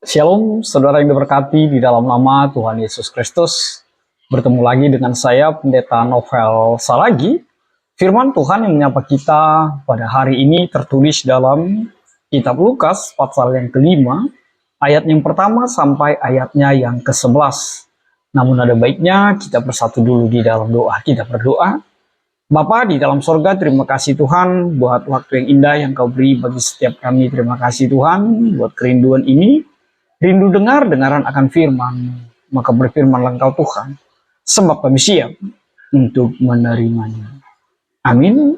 Shalom, saudara yang diberkati di dalam nama Tuhan Yesus Kristus. Bertemu lagi dengan saya, Pendeta Novel Salagi. Firman Tuhan yang menyapa kita pada hari ini tertulis dalam Kitab Lukas, pasal yang kelima, ayat yang pertama sampai ayatnya yang ke-11. Namun ada baiknya kita bersatu dulu di dalam doa. Kita berdoa. Bapa di dalam sorga, terima kasih Tuhan buat waktu yang indah yang Kau beri bagi setiap kami. Terima kasih Tuhan buat kerinduan ini. Rindu dengaran akan firman, maka berfirmanlah Engkau Tuhan, sebab kami siap untuk menerimanya. Amin.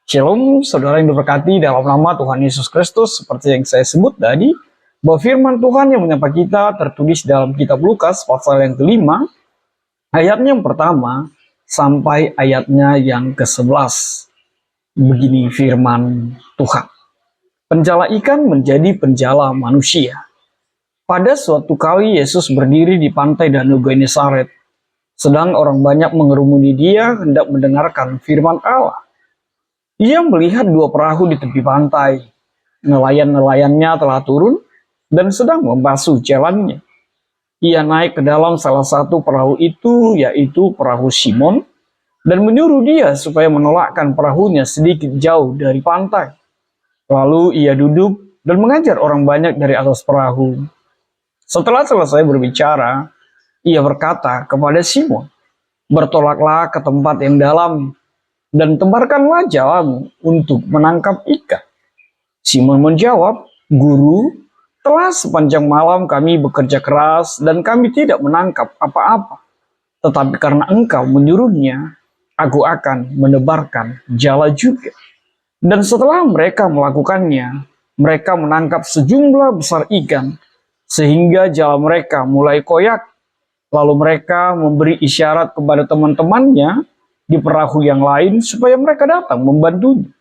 Shalom, saudara yang diberkati dalam nama Tuhan Yesus Kristus. Seperti yang saya sebut tadi, bahwa firman Tuhan yang menyapa kita tertulis dalam kitab Lukas, pasal yang kelima, ayatnya yang pertama, sampai ayatnya yang ke-11. Begini firman Tuhan. Penjala ikan menjadi penjala manusia. Pada suatu kali Yesus berdiri di pantai Danau Genesaret, sedang orang banyak mengerumuni dia hendak mendengarkan firman Allah. Ia melihat dua perahu di tepi pantai. Nelayan-nelayannya telah turun dan sedang membasuh jalannya. Ia naik ke dalam salah satu perahu itu, yaitu perahu Simon, dan menyuruh dia supaya menolakkan perahunya sedikit jauh dari pantai. Lalu ia duduk dan mengajar orang banyak dari atas perahu. Setelah selesai berbicara, ia berkata kepada Simon, "Bertolaklah ke tempat yang dalam dan tebarkanlah jalamu untuk menangkap ikan." Simon menjawab, "Guru, telah sepanjang malam kami bekerja keras dan kami tidak menangkap apa-apa. Tetapi karena Engkau menyuruhnya, aku akan menebarkan jala juga." Dan setelah mereka melakukannya, mereka menangkap sejumlah besar ikan, sehingga jala mereka mulai koyak. Lalu mereka memberi isyarat kepada teman-temannya di perahu yang lain supaya mereka datang membantunya.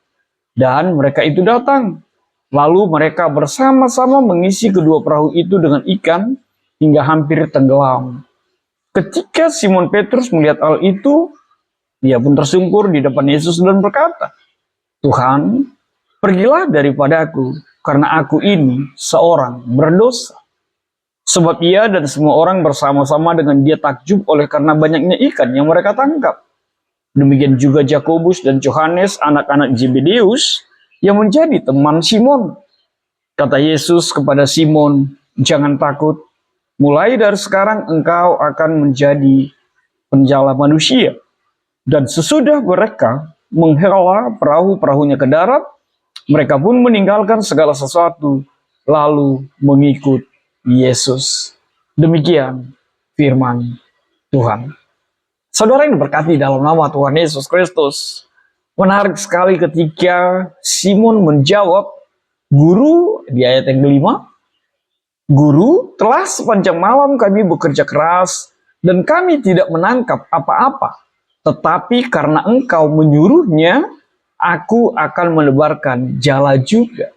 Dan mereka itu datang. Lalu mereka bersama-sama mengisi kedua perahu itu dengan ikan hingga hampir tenggelam. Ketika Simon Petrus melihat hal itu, dia pun tersungkur di depan Yesus dan berkata, "Tuhan, pergilah daripadaku, karena aku ini seorang berdosa." Sebab ia dan semua orang bersama-sama dengan dia takjub oleh karena banyaknya ikan yang mereka tangkap. Demikian juga Yakobus dan Yohanes, anak-anak Zebedeus, yang menjadi teman Simon. Kata Yesus kepada Simon, "Jangan takut, mulai dari sekarang engkau akan menjadi penjala manusia." Dan sesudah mereka menghela perahu-perahunya ke darat, mereka pun meninggalkan segala sesuatu, lalu mengikut Yesus. Demikian firman Tuhan. Saudara yang diberkati dalam nama Tuhan Yesus Kristus, menarik sekali ketika Simon menjawab, "Guru," di ayat yang kelima, "Guru, telah sepanjang malam kami bekerja keras dan kami tidak menangkap apa-apa. Tetapi karena Engkau menyuruhnya, aku akan menebarkan jala juga."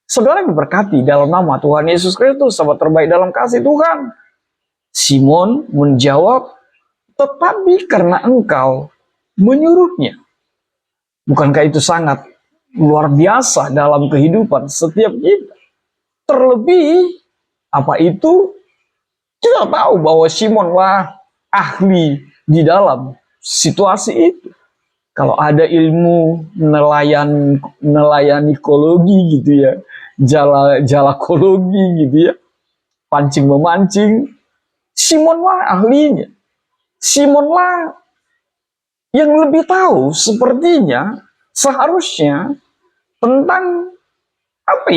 Saudara yang diberkati dalam nama Tuhan Yesus Kristus, sahabat terbaik dalam kasih Tuhan. Simon menjawab, "Tetapi karena Engkau menyuruhnya." Bukankah itu sangat luar biasa dalam kehidupan setiap kita? Terlebih, apa itu? Kita tahu bahwa Simonlah ahli di dalam situasi itu. Kalau ada ilmu nelayanikologi gitu ya, jalakologi gitu ya, pancing memancing, Simonlah ahlinya. Simonlah yang lebih tahu sepertinya seharusnya tentang apa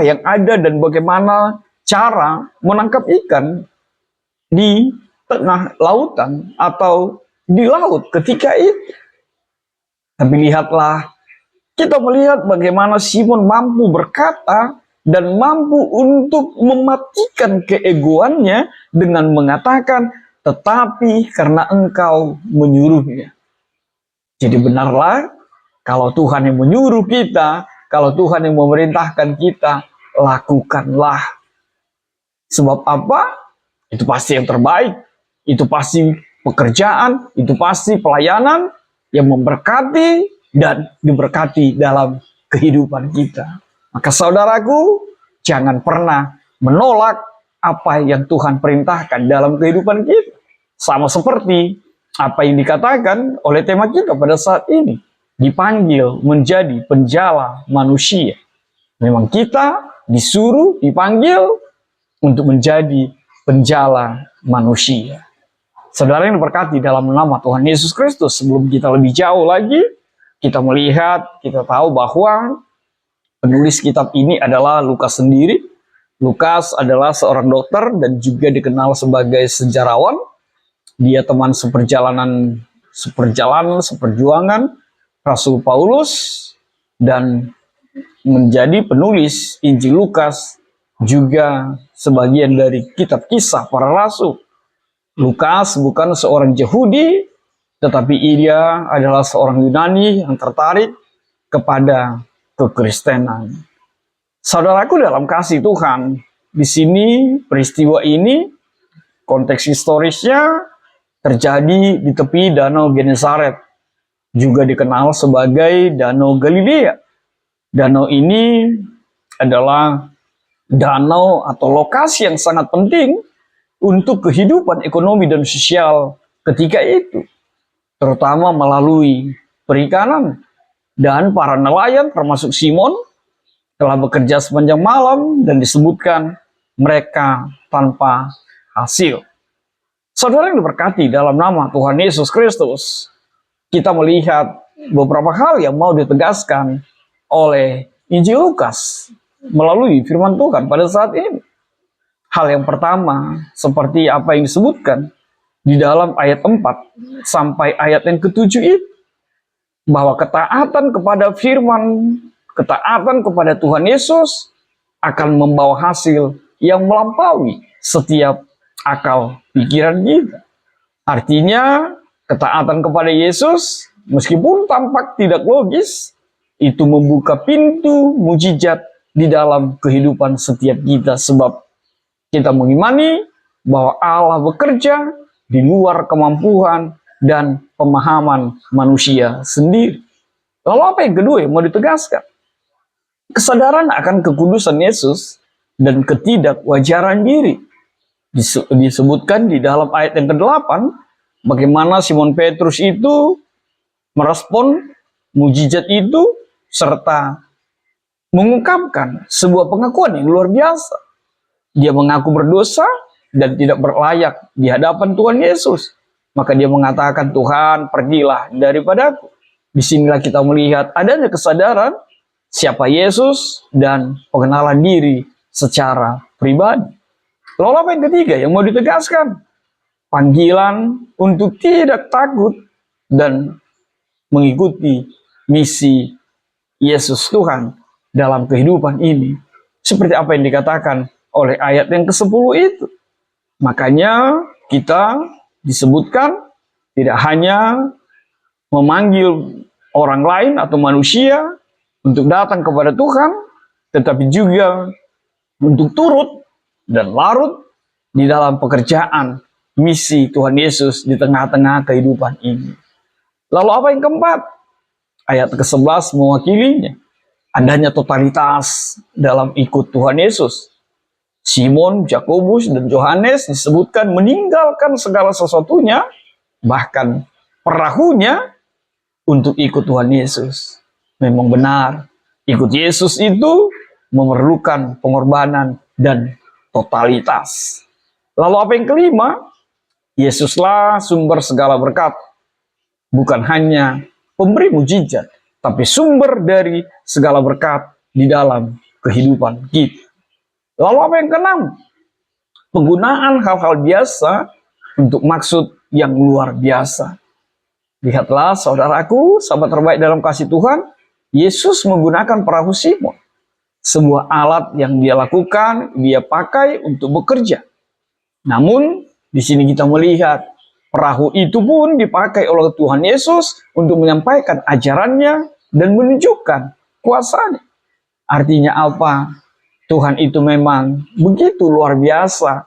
yang ada dan bagaimana cara menangkap ikan di tengah lautan atau di laut ketika itu. Tapi lihatlah, kita melihat bagaimana Simon mampu berkata dan mampu untuk mematikan keegoannya dengan mengatakan, "Tetapi karena Engkau menyuruhnya." Jadi benarlah, kalau Tuhan yang menyuruh kita, kalau Tuhan yang memerintahkan kita, lakukanlah. Sebab apa? Itu pasti yang terbaik. Itu pasti pekerjaan, itu pasti pelayanan yang memberkati dan diberkati dalam kehidupan kita. Maka saudaraku, jangan pernah menolak apa yang Tuhan perintahkan dalam kehidupan kita. Sama seperti apa yang dikatakan oleh tema kita pada saat ini, dipanggil menjadi penjala manusia. Memang kita disuruh, dipanggil untuk menjadi penjala manusia. Saudara yang diberkati dalam nama Tuhan Yesus Kristus, sebelum kita lebih jauh lagi, kita melihat, kita tahu bahwa penulis kitab ini adalah Lukas sendiri. Lukas adalah seorang dokter dan juga dikenal sebagai sejarawan. Dia teman seperjuangan Rasul Paulus dan menjadi penulis Injil Lukas, juga sebagian dari kitab kisah para rasul. Lukas bukan seorang Yahudi, tetapi ia adalah seorang Yunani yang tertarik kepada kekristenan. Saudaraku dalam kasih Tuhan, di sini peristiwa ini, konteks historisnya terjadi di tepi Danau Genesaret, juga dikenal sebagai Danau Galilea. Danau ini adalah danau atau lokasi yang sangat penting untuk kehidupan ekonomi dan sosial ketika itu, terutama melalui perikanan. Dan para nelayan termasuk Simon telah bekerja sepanjang malam dan disebutkan mereka tanpa hasil. Saudara yang diberkati dalam nama Tuhan Yesus Kristus, kita melihat beberapa hal yang mau ditegaskan oleh Injil Lukas melalui firman Tuhan pada saat ini. Hal yang pertama, seperti apa yang disebutkan di dalam ayat 4 sampai ayat yang ke-7 itu, bahwa ketaatan kepada firman, ketaatan kepada Tuhan Yesus akan membawa hasil yang melampaui setiap akal pikiran kita. Artinya, ketaatan kepada Yesus, meskipun tampak tidak logis, itu membuka pintu mujizat di dalam kehidupan setiap kita, sebab kita mengimani bahwa Allah bekerja di luar kemampuan dan pemahaman manusia sendiri. Lalu apa yang kedua yang mau ditegaskan? Kesadaran akan kekudusan Yesus dan ketidakwajaran diri. Disebutkan di dalam ayat yang ke-8, bagaimana Simon Petrus itu merespon mujizat itu serta mengungkapkan sebuah pengakuan yang luar biasa. Dia mengaku berdosa dan tidak berlayak di hadapan Tuhan Yesus. Maka dia mengatakan, Tuhan, pergilah daripadaku. Disinilah kita melihat adanya kesadaran siapa Yesus dan pengenalan diri secara pribadi. Lalu apa yang ketiga yang mau ditegaskan? Panggilan untuk tidak takut dan mengikuti misi Yesus Tuhan dalam kehidupan ini. Seperti apa yang dikatakan oleh ayat yang ke-10 itu. Makanya kita disebutkan tidak hanya memanggil orang lain atau manusia untuk datang kepada Tuhan, tetapi juga untuk turut dan larut di dalam pekerjaan misi Tuhan Yesus di tengah-tengah kehidupan ini. Lalu apa yang keempat? Ayat ke-11 mewakilinya. Adanya totalitas dalam ikut Tuhan Yesus. Simon, Yakobus, dan Yohanes disebutkan meninggalkan segala sesuatunya, bahkan perahunya, untuk ikut Tuhan Yesus. Memang benar, ikut Yesus itu memerlukan pengorbanan dan totalitas. Lalu apa yang kelima? Yesuslah sumber segala berkat. Bukan hanya pemberi mujizat, tapi sumber dari segala berkat di dalam kehidupan kita. Lalu apa yang keenam? Penggunaan hal-hal biasa untuk maksud yang luar biasa. Lihatlah saudaraku, sahabat terbaik dalam kasih Tuhan, Yesus menggunakan perahu Simon. Sebuah alat yang dia lakukan, dia pakai untuk bekerja. Namun, di sini kita melihat perahu itu pun dipakai oleh Tuhan Yesus untuk menyampaikan ajarannya dan menunjukkan kuasanya. Artinya apa? Tuhan itu memang begitu luar biasa,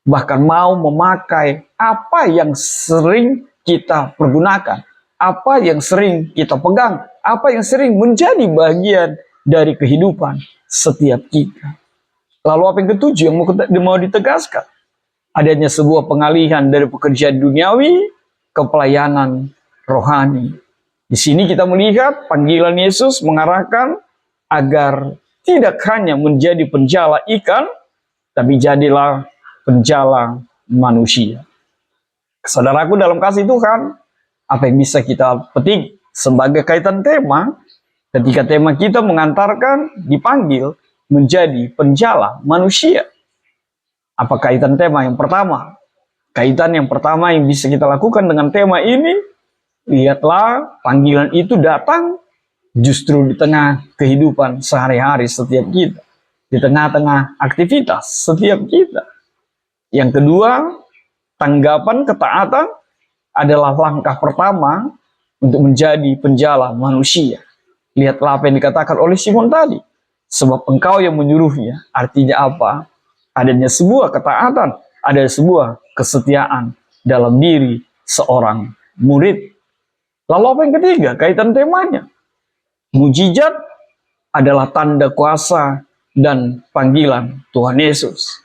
bahkan mau memakai apa yang sering kita pergunakan, apa yang sering kita pegang, apa yang sering menjadi bagian dari kehidupan setiap kita. Lalu apa yang ketujuh yang mau ditegaskan? Adanya sebuah pengalihan dari pekerjaan duniawi ke pelayanan rohani. Di sini kita melihat panggilan Yesus mengarahkan agar tidak hanya menjadi penjala ikan, tapi jadilah penjala manusia. Saudaraku dalam kasih Tuhan, apa yang bisa kita petik sebagai kaitan tema, ketika tema kita mengantarkan dipanggil menjadi penjala manusia. Apa kaitan tema yang pertama? Kaitan yang pertama yang bisa kita lakukan dengan tema ini, lihatlah panggilan itu datang justru di tengah kehidupan sehari-hari setiap kita. Di tengah-tengah aktivitas setiap kita. Yang kedua, tanggapan ketaatan adalah langkah pertama untuk menjadi penjala manusia. Lihatlah apa yang dikatakan oleh Simon tadi. Sebab engkau yang menyuruhnya. Artinya apa? Adanya sebuah ketaatan, ada sebuah kesetiaan dalam diri seorang murid. Lalu apa yang ketiga? Kaitan temanya. Mujizat adalah tanda kuasa dan panggilan Tuhan Yesus.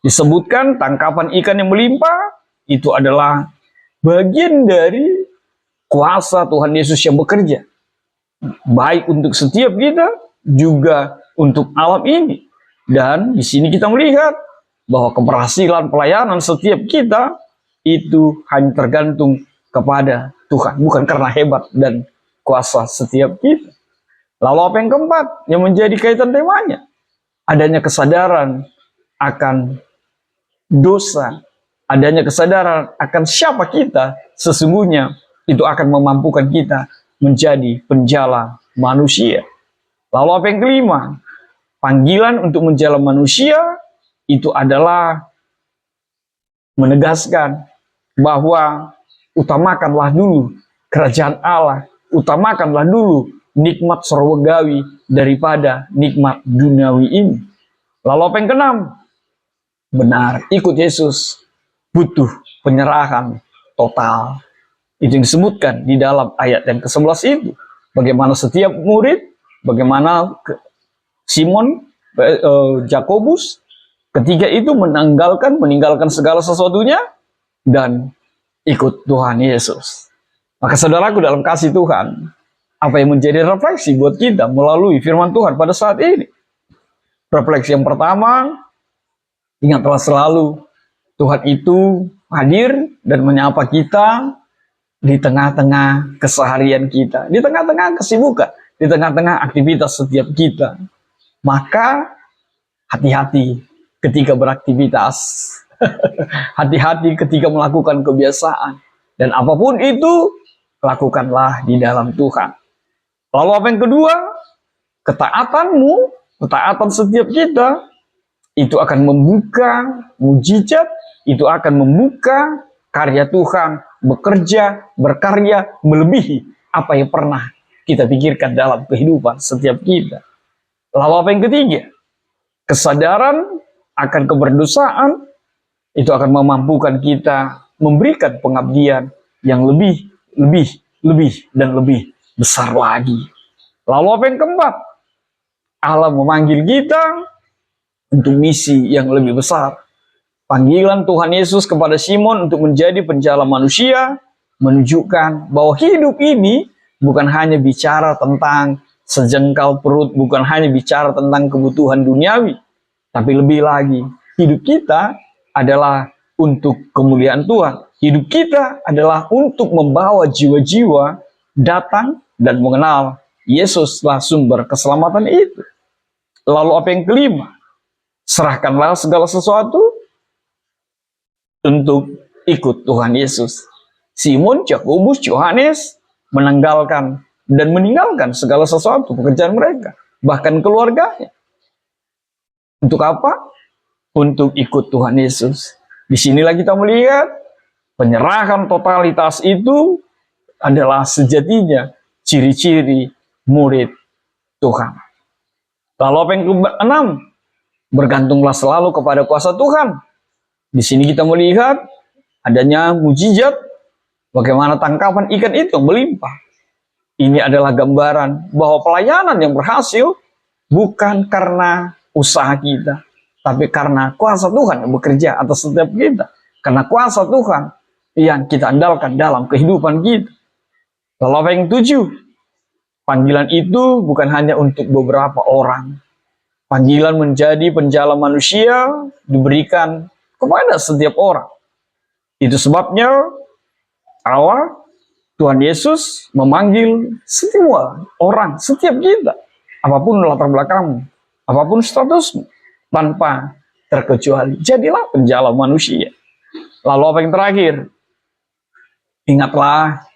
Disebutkan tangkapan ikan yang melimpah, itu adalah bagian dari kuasa Tuhan Yesus yang bekerja. Baik untuk setiap kita, juga untuk alam ini. Dan di sini kita melihat bahwa keberhasilan pelayanan setiap kita itu hanya tergantung kepada Tuhan, bukan karena hebat dan kuasa setiap kita. Lalu apa yang keempat yang menjadi kaitan temanya? Adanya kesadaran akan dosa, adanya kesadaran akan siapa kita sesungguhnya, itu akan memampukan kita menjadi penjala manusia. Lalu apa yang kelima? Panggilan untuk menjala manusia itu adalah menegaskan bahwa utamakanlah dulu kerajaan Allah, utamakanlah dulu nikmat surgawi daripada nikmat duniawi ini. Lalu apa yang keenam? Benar, ikut Yesus butuh penyerahan total. Itu yang disebutkan di dalam ayat yang ke-11 itu. Bagaimana setiap murid, bagaimana Simon, Yakobus, ketiga itu meninggalkan segala sesuatunya dan ikut Tuhan Yesus. Maka saudaraku dalam kasih Tuhan, apa yang menjadi refleksi buat kita melalui firman Tuhan pada saat ini? Refleksi yang pertama, ingatlah selalu Tuhan itu hadir dan menyapa kita di tengah-tengah keseharian kita, di tengah-tengah kesibukan, di tengah-tengah aktivitas setiap kita. Maka hati-hati ketika beraktivitas, hati-hati ketika melakukan kebiasaan, dan apapun itu lakukanlah di dalam Tuhan. Lalu apa yang kedua? Ketaatanmu, ketaatan setiap kita itu akan membuka mujizat, itu akan membuka karya Tuhan bekerja, berkarya melebihi apa yang pernah kita pikirkan dalam kehidupan setiap kita. Lalu apa yang ketiga? Kesadaran akan keberdosaan itu akan memampukan kita memberikan pengabdian yang lebih dan lebih besar lagi. Lalu apa yang keempat? Allah memanggil kita untuk misi yang lebih besar. Panggilan Tuhan Yesus kepada Simon untuk menjadi penjala manusia menunjukkan bahwa hidup ini bukan hanya bicara tentang sejengkal perut, bukan hanya bicara tentang kebutuhan duniawi, tapi lebih lagi, hidup kita adalah untuk kemuliaan Tuhan. Hidup kita adalah untuk membawa jiwa-jiwa datang dan mengenal Yesuslah sumber keselamatan itu. Lalu apa yang kelima? Serahkanlah segala sesuatu untuk ikut Tuhan Yesus. Simon, Yakobus, Yohanes menanggalkan dan meninggalkan segala sesuatu pekerjaan mereka, bahkan keluarganya. Untuk apa? Untuk ikut Tuhan Yesus. Disinilah kita melihat penyerahan totalitas itu adalah sejatinya ciri-ciri murid Tuhan. Lalu apa yang keenam? Bergantunglah selalu kepada kuasa Tuhan. Di sini kita melihat adanya mujizat, bagaimana tangkapan ikan itu melimpah. Ini adalah gambaran bahwa pelayanan yang berhasil bukan karena usaha kita, tapi karena kuasa Tuhan yang bekerja atas setiap kita. Karena kuasa Tuhan yang kita andalkan dalam kehidupan kita. Lalu apa yang tujuh? Panggilan itu bukan hanya untuk beberapa orang. Panggilan menjadi penjala manusia diberikan kepada setiap orang. Itu sebabnya Allah, Tuhan Yesus memanggil semua orang, setiap kita. Apapun latar belakangmu, apapun statusmu, tanpa terkecuali. Jadilah penjala manusia. Lalu apa yang terakhir? Ingatlah,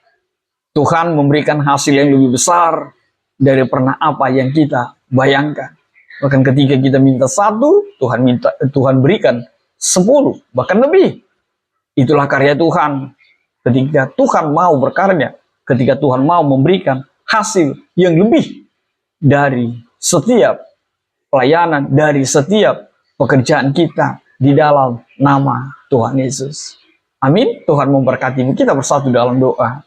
Tuhan memberikan hasil yang lebih besar dari pernah apa yang kita bayangkan. Bahkan ketika kita minta satu, Tuhan berikan 10, bahkan lebih. Itulah karya Tuhan. Ketika Tuhan mau berkarya, ketika Tuhan mau memberikan hasil yang lebih dari setiap pelayanan, dari setiap pekerjaan kita di dalam nama Tuhan Yesus. Amin. Tuhan memberkatimu. Kita bersatu dalam doa.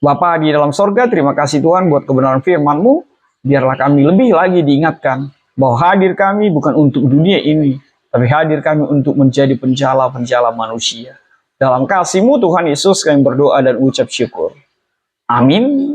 Bapa di dalam sorga, terima kasih Tuhan buat kebenaran firman-Mu. Biarlah kami lebih lagi diingatkan bahwa hadir kami bukan untuk dunia ini, tapi hadir kami untuk menjadi penjala-penjala manusia. Dalam kasih-Mu Tuhan Yesus kami berdoa dan ucap syukur. Amin.